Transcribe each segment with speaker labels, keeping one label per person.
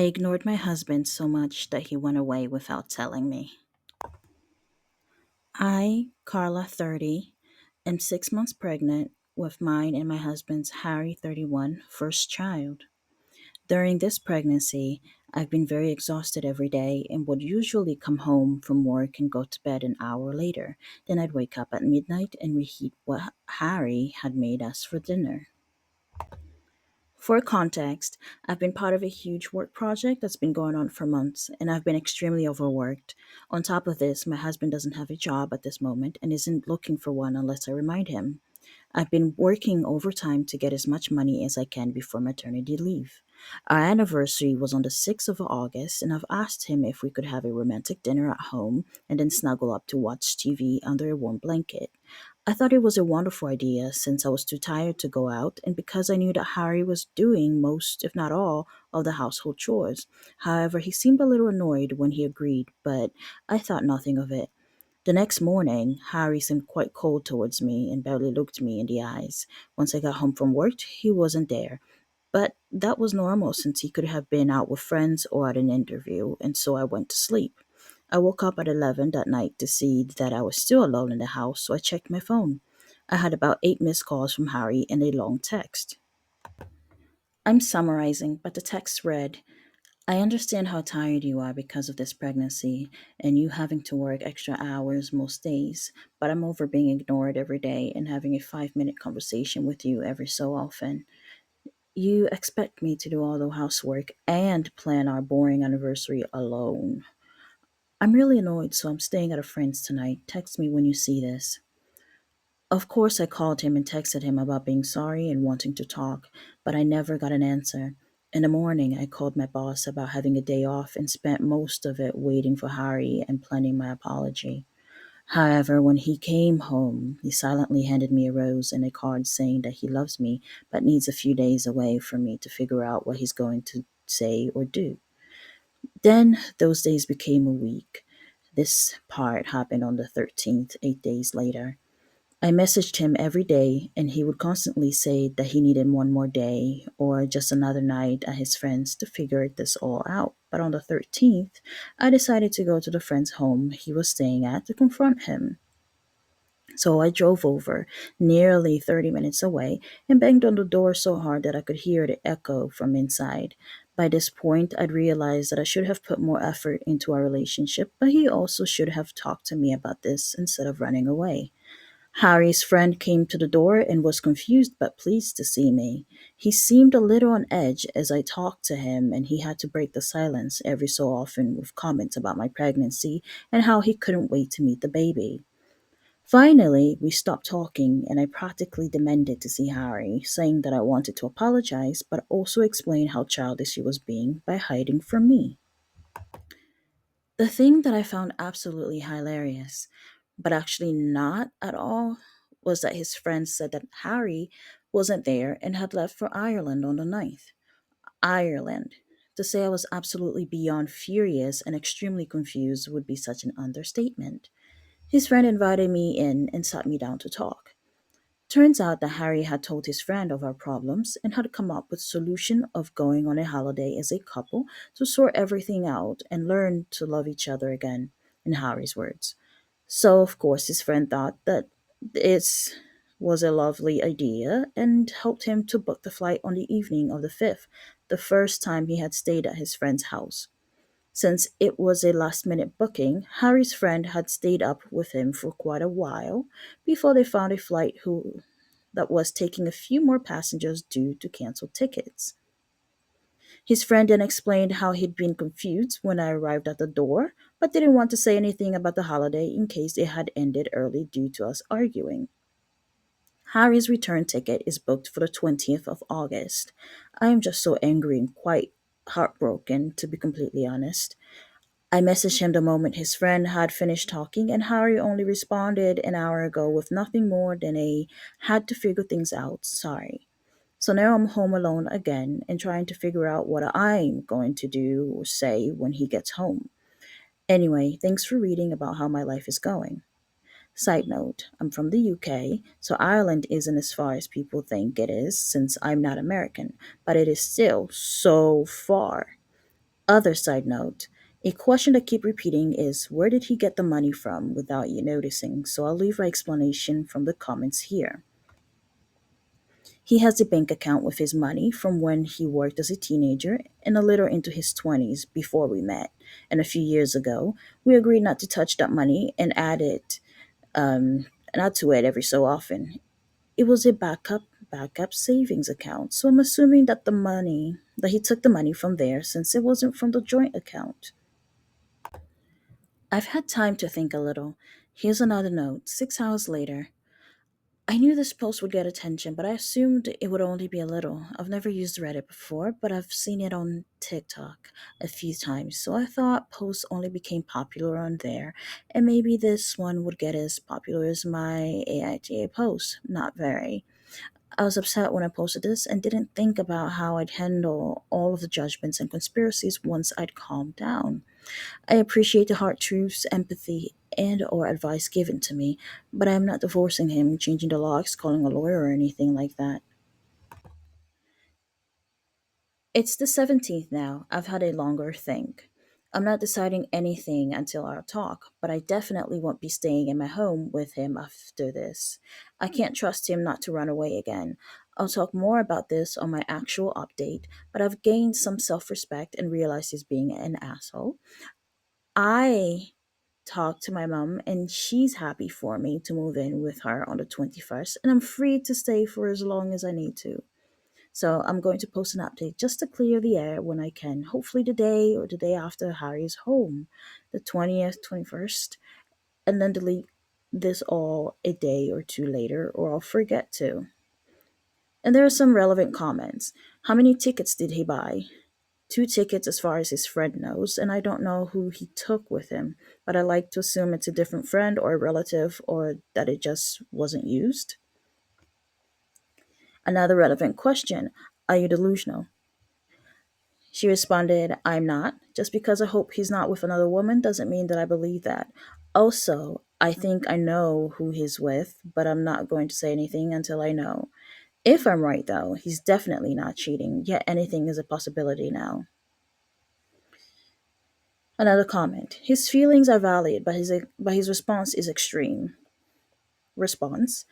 Speaker 1: ignored my husband so much that he went away without telling me. I, Carla, 30, am 6 months pregnant with mine and my husband's Harry, 31, first child. During this pregnancy, I've been very exhausted every day and would usually come home from work and go to bed an hour later. Then I'd wake up at midnight and reheat what Harry had made us for dinner. For context, I've been part of a huge work project that's been going on for months, and I've been extremely overworked. On top of this, my husband doesn't have a job at this moment and isn't looking for one unless I remind him. I've been working overtime to get as much money as I can before maternity leave. Our anniversary was on the 6th of August, and I've asked him if we could have a romantic dinner at home and then snuggle up to watch TV under a warm blanket. I thought it was a wonderful idea since I was too tired to go out and because I knew that Harry was doing most, if not all, of the household chores. However, he seemed a little annoyed when he agreed, but I thought nothing of it. The next morning, Harry seemed quite cold towards me and barely looked me in the eyes. Once I got home from work, he wasn't there. But that was normal since he could have been out with friends or at an interview, and so I went to sleep. I woke up at 11 that night to see that I was still alone in the house, so I checked my phone. I had about 8 missed calls from Harry and a long text. I'm summarizing, but the text read, I understand how tired you are because of this pregnancy and you having to work extra hours most days, but I'm over being ignored every day and having a 5 minute conversation with you every so often. You expect me to do all the housework and plan our boring anniversary alone. I'm really annoyed, so I'm staying at a friend's tonight. Text me when you see this. Of course, I called him and texted him about being sorry and wanting to talk, but I never got an answer. In the morning, I called my boss about having a day off and spent most of it waiting for Harry and planning my apology. However, when he came home, he silently handed me a rose and a card saying that he loves me but needs a few days away from me to figure out what he's going to say or do. Then those days became a week. This part happened on the 13th, 8 days later. I messaged him every day, and he would constantly say that he needed one more day or just another night at his friend's to figure this all out. But on the 13th, I decided to go to the friend's home he was staying at to confront him. So I drove over, nearly 30 minutes away, and banged on the door so hard that I could hear the echo from inside. By this point, I'd realized that I should have put more effort into our relationship, but he also should have talked to me about this instead of running away. Harry's friend came to the door and was confused but pleased to see me. He seemed a little on edge as I talked to him, and he had to break the silence every so often with comments about my pregnancy and how he couldn't wait to meet the baby. Finally, we stopped talking, and I practically demanded to see Harry, saying that I wanted to apologize but also explain how childish he was being by hiding from me. The thing that I found absolutely hilarious, but actually not at all, was that his friends said that Harry wasn't there and had left for Ireland on the 9th. Ireland. To say I was absolutely beyond furious and extremely confused would be such an understatement. His friend invited me in and sat me down to talk. Turns out that Harry had told his friend of our problems and had come up with a solution of going on a holiday as a couple to sort everything out and learn to love each other again, in Harry's words. So, of course, his friend thought that this was a lovely idea and helped him to book the flight on the evening of the 5th, the first time he had stayed at his friend's house. Since it was a last minute booking, Harry's friend had stayed up with him for quite a while before they found a flight that was taking a few more passengers due to canceled tickets. His friend then explained how he'd been confused when I arrived at the door, but didn't want to say anything about the holiday in case it had ended early due to us arguing. Harry's return ticket is booked for the 20th of August. I am just so angry and quite heartbroken, to be completely honest. I messaged him the moment his friend had finished talking, and Harry only responded an hour ago with nothing more than a had to figure things out, sorry. So now I'm home alone again and trying to figure out what I'm going to do or say when he gets home. Anyway, thanks for reading about how my life is going. Side note, I'm from the UK, so Ireland isn't as far as people think it is since I'm not American, but it is still so far. Other side note, a question I keep repeating is where did he get the money from without you noticing? So I'll leave my explanation from the comments here. He has a bank account with his money from when he worked as a teenager and a little into his 20s before we met. And a few years ago, we agreed not to touch that money um, and add to it every so often. It was a backup savings account. So I'm assuming that he took the money from there since it wasn't from the joint account. I've had time to think a little. Here's another note. 6 hours later, I knew this post would get attention, but I assumed it would only be a little. I've never used Reddit before, but I've seen it on TikTok a few times, so I thought posts only became popular on there, and maybe this one would get as popular as my AITA post. Not very. I was upset when I posted this and didn't think about how I'd handle all of the judgments and conspiracies once I'd calmed down. I appreciate the hard truths, empathy, and or advice given to me, but I am not divorcing him, changing the locks, calling a lawyer or anything like that. It's the 17th now. I've had a longer think. I'm not deciding anything until our talk, but I definitely won't be staying in my home with him after this. I can't trust him not to run away again. I'll talk more about this on my actual update, but I've gained some self respect and realized he's being an asshole. I talked to my mom, and she's happy for me to move in with her on the 21st, and I'm free to stay for as long as I need to. So I'm going to post an update just to clear the air when I can, hopefully the day or the day after Harry's home, the 20th, 21st, and then delete this all a day or two later, or I'll forget to. And there are some relevant comments. How many tickets did he buy? Two tickets as far as his friend knows, and I don't know who he took with him, but I like to assume it's a different friend or a relative or that it just wasn't used. Another relevant question. Are you delusional? She responded, I'm not. Just because I hope he's not with another woman doesn't mean that I believe that. Also, I think I know who he's with, but I'm not going to say anything until I know. If I'm right, though, he's definitely not cheating, yet anything is a possibility now. Another comment. His feelings are valid, but his response is extreme. Response.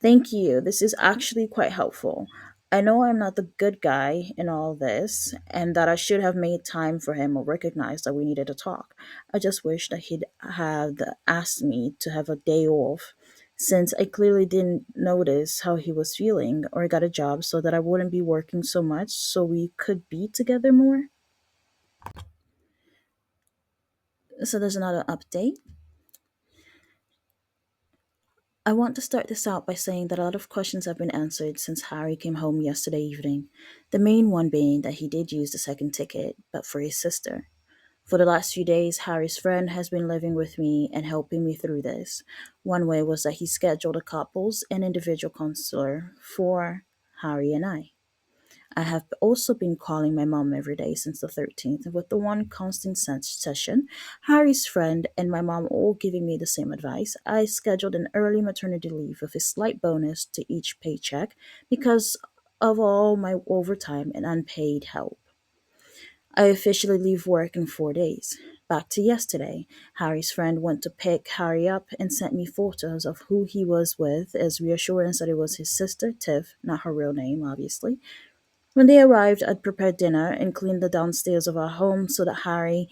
Speaker 1: Thank you. This is actually quite helpful. I know I'm not the good guy in all this, and that I should have made time for him or recognized that we needed to talk. I just wish that he'd had asked me to have a day off, since I clearly didn't notice how he was feeling or got a job so that I wouldn't be working so much so we could be together more. So there's another update. I want to start this out by saying that a lot of questions have been answered since Harry came home yesterday evening. The main one being that he did use the second ticket, but for his sister. For the last few days, Harry's friend has been living with me and helping me through this. One way was that he scheduled a couples and individual counselor for Harry and I. I have also been calling my mom every day since the 13th, with the one constant session, Harry's friend and my mom all giving me the same advice. I scheduled an early maternity leave with a slight bonus to each paycheck because of all my overtime and unpaid help. I officially leave work in 4 days. Back to yesterday. Harry's friend went to pick Harry up and sent me photos of who he was with as reassurance that it was his sister, Tiff, not her real name, obviously. When they arrived, I'd prepared dinner and cleaned the downstairs of our home so that Harry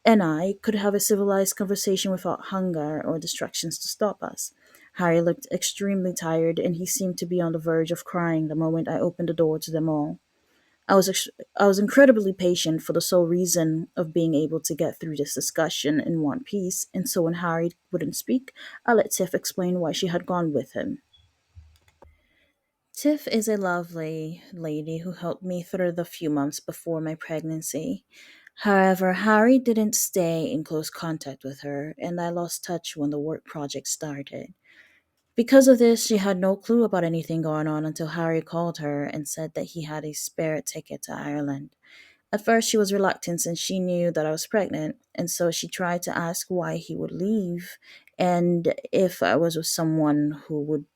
Speaker 1: and I could have a civilized conversation without hunger or distractions to stop us. Harry looked extremely tired and he seemed to be on the verge of crying the moment I opened the door to them all. I was incredibly patient for the sole reason of being able to get through this discussion in one piece, and so when Harry wouldn't speak, I let Tiff explain why she had gone with him. Tiff is a lovely lady who helped me through the few months before my pregnancy. However, Harry didn't stay in close contact with her, and I lost touch when the work project started. Because of this, she had no clue about anything going on until Harry called her and said that he had a spare ticket to Ireland. At first, she was reluctant since she knew that I was pregnant, and so she tried to ask why he would leave and if I was with someone who would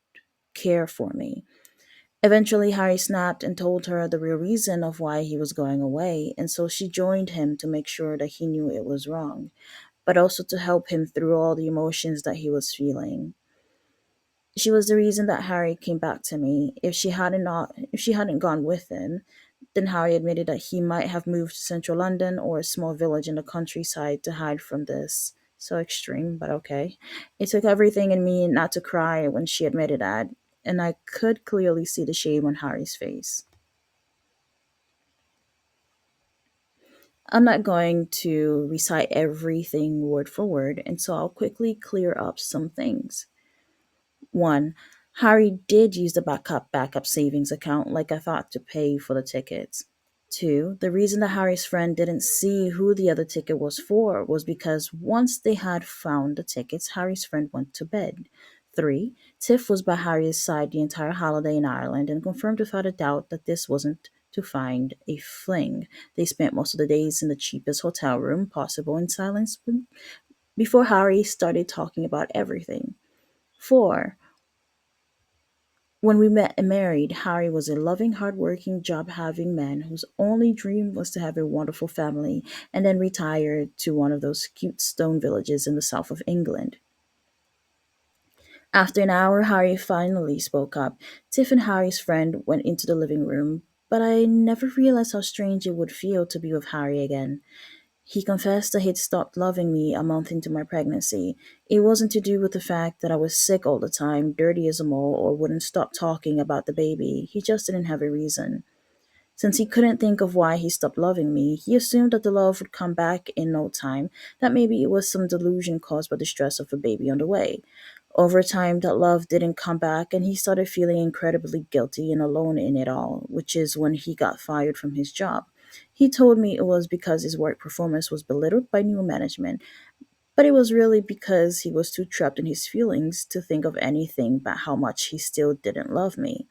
Speaker 1: care for me. Eventually, Harry snapped and told her the real reason of why he was going away, and so she joined him to make sure that he knew it was wrong, but also to help him through all the emotions that he was feeling. She was the reason that Harry came back to me. If she hadn't gone with him, then Harry admitted that he might have moved to central London or a small village in the countryside to hide from this. So extreme, but okay. It took everything in me not to cry when she admitted that, and I could clearly see the shame on Harry's face. I'm not going to recite everything word for word, and so I'll quickly clear up some things. One, Harry did use the backup savings account like I thought to pay for the tickets. Two, the reason that Harry's friend didn't see who the other ticket was for was because once they had found the tickets, Harry's friend went to bed. Three, Tiff was by Harry's side the entire holiday in Ireland and confirmed without a doubt that this wasn't to find a fling. They spent most of the days in the cheapest hotel room possible in silence before Harry started talking about everything. Four, when we met and married, Harry was a loving, hardworking, job having man whose only dream was to have a wonderful family and then retire to one of those cute stone villages in the south of England. After an hour, Harry finally spoke up. Tiff and Harry's friend went into the living room, but I never realized how strange it would feel to be with Harry again. He confessed that he'd stopped loving me a month into my pregnancy. It wasn't to do with the fact that I was sick all the time, dirty as a mole, or wouldn't stop talking about the baby. He just didn't have a reason. Since he couldn't think of why he stopped loving me, he assumed that the love would come back in no time, that maybe it was some delusion caused by the stress of a baby on the way. Over time, that love didn't come back, and he started feeling incredibly guilty and alone in it all, which is when he got fired from his job. He told me it was because his work performance was belittled by new management, but it was really because he was too trapped in his feelings to think of anything but how much he still didn't love me.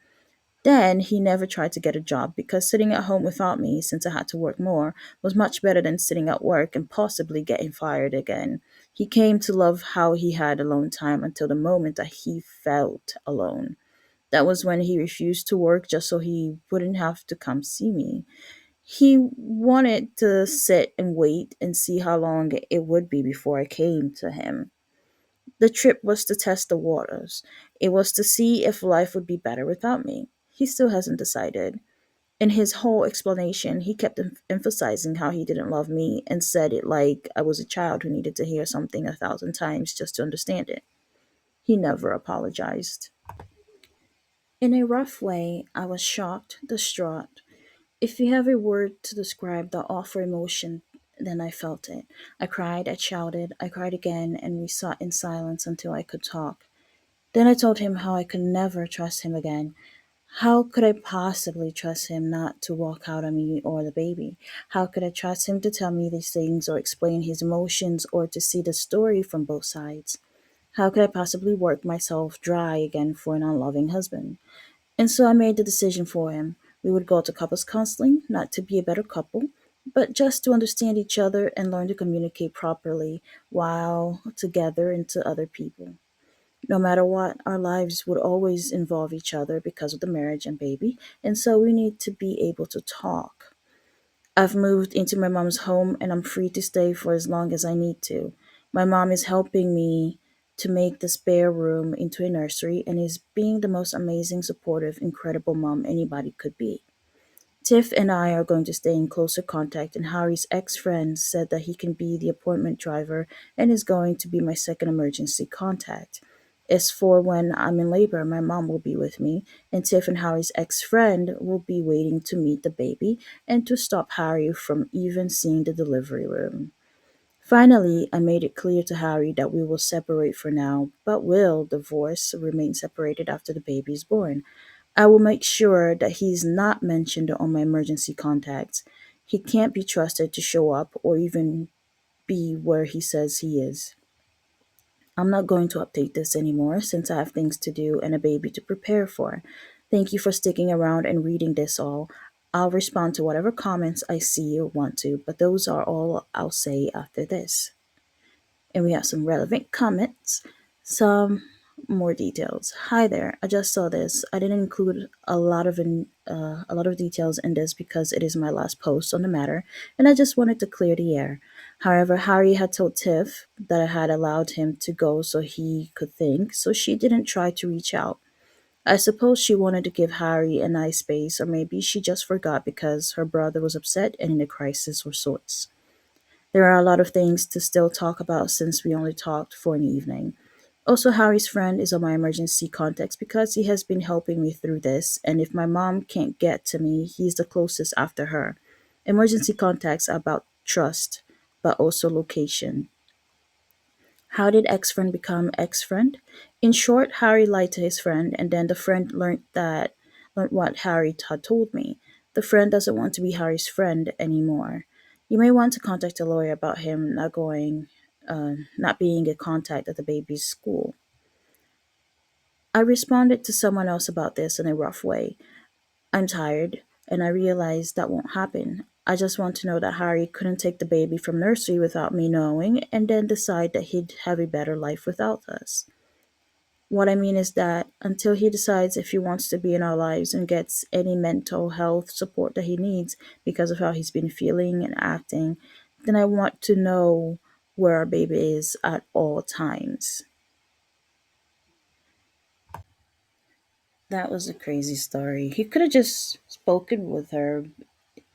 Speaker 1: Then he never tried to get a job because sitting at home without me, since I had to work more, was much better than sitting at work and possibly getting fired again. He came to love how he had alone time until the moment that he felt alone. That was when he refused to work just so he wouldn't have to come see me. He wanted to sit and wait and see how long it would be before I came to him. The trip was to test the waters. It was to see if life would be better without me. He still hasn't decided. In his whole explanation, he kept emphasizing how he didn't love me and said it like I was a child who needed to hear something 1,000 times just to understand it. He never apologized. In a rough way, I was shocked, distraught. If you have a word to describe the awful emotion, then I felt it. I cried, I shouted, I cried again, and we sat in silence until I could talk. Then I told him how I could never trust him again. How could I possibly trust him not to walk out on me or the baby? How could I trust him to tell me these things or explain his emotions or to see the story from both sides? How could I possibly work myself dry again for an unloving husband? And so I made the decision for him. We would go to couples counseling, not to be a better couple, but just to understand each other and learn to communicate properly while together and to other people. No matter what, our lives would always involve each other because of the marriage and baby, and so we need to be able to talk. I've moved into my mom's home and I'm free to stay for as long as I need to. My mom is helping me to make the spare room into a nursery and is being the most amazing, supportive, incredible mom anybody could be. Tiff and I are going to stay in closer contact, and Harry's ex friend said that he can be the appointment driver and is going to be my second emergency contact. As for when I'm in labor, my mom will be with me, and Tiff and Harry's ex friend will be waiting to meet the baby and to stop Harry from even seeing the delivery room. Finally, I made it clear to Harry that we will separate for now, but will divorce, remain separated after the baby is born. I will make sure that he's not mentioned on my emergency contacts. He can't be trusted to show up or even be where he says he is. I'm not going to update this anymore since I have things to do and a baby to prepare for. Thank you for sticking around and reading this all. I'll respond to whatever comments I see or want to, but those are all I'll say after this. And we have some relevant comments. Some more details. Hi there. I just saw this. I didn't include a lot of details in this because it is my last post on the matter, and I just wanted to clear the air. However, Harry had told Tiff that I had allowed him to go so he could think, so she didn't try to reach out. I suppose she wanted to give Harry a nice space, or maybe she just forgot because her brother was upset and in a crisis of sorts. There are a lot of things to still talk about since we only talked for an evening. Also, Harry's friend is on my emergency contacts because he has been helping me through this, and if my mom can't get to me, he's the closest after her. Emergency contacts are about trust, but also location. How did ex friend become ex friend? In short, Harry lied to his friend, and then the friend learned what Harry had told me. The friend doesn't want to be Harry's friend anymore. You may want to contact a lawyer about him not being a contact at the baby's school. I responded to someone else about this in a rough way. I'm tired, and I realize that won't happen. I just want to know that Harry couldn't take the baby from nursery without me knowing and then decide that he'd have a better life without us. What I mean is that until he decides if he wants to be in our lives and gets any mental health support that he needs because of how he's been feeling and acting, then I want to know where our baby is at all times. That was a crazy story. He could have just spoken with her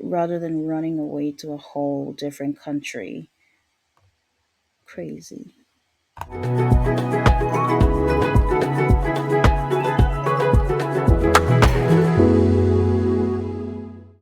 Speaker 1: rather than running away to a whole different country. Crazy.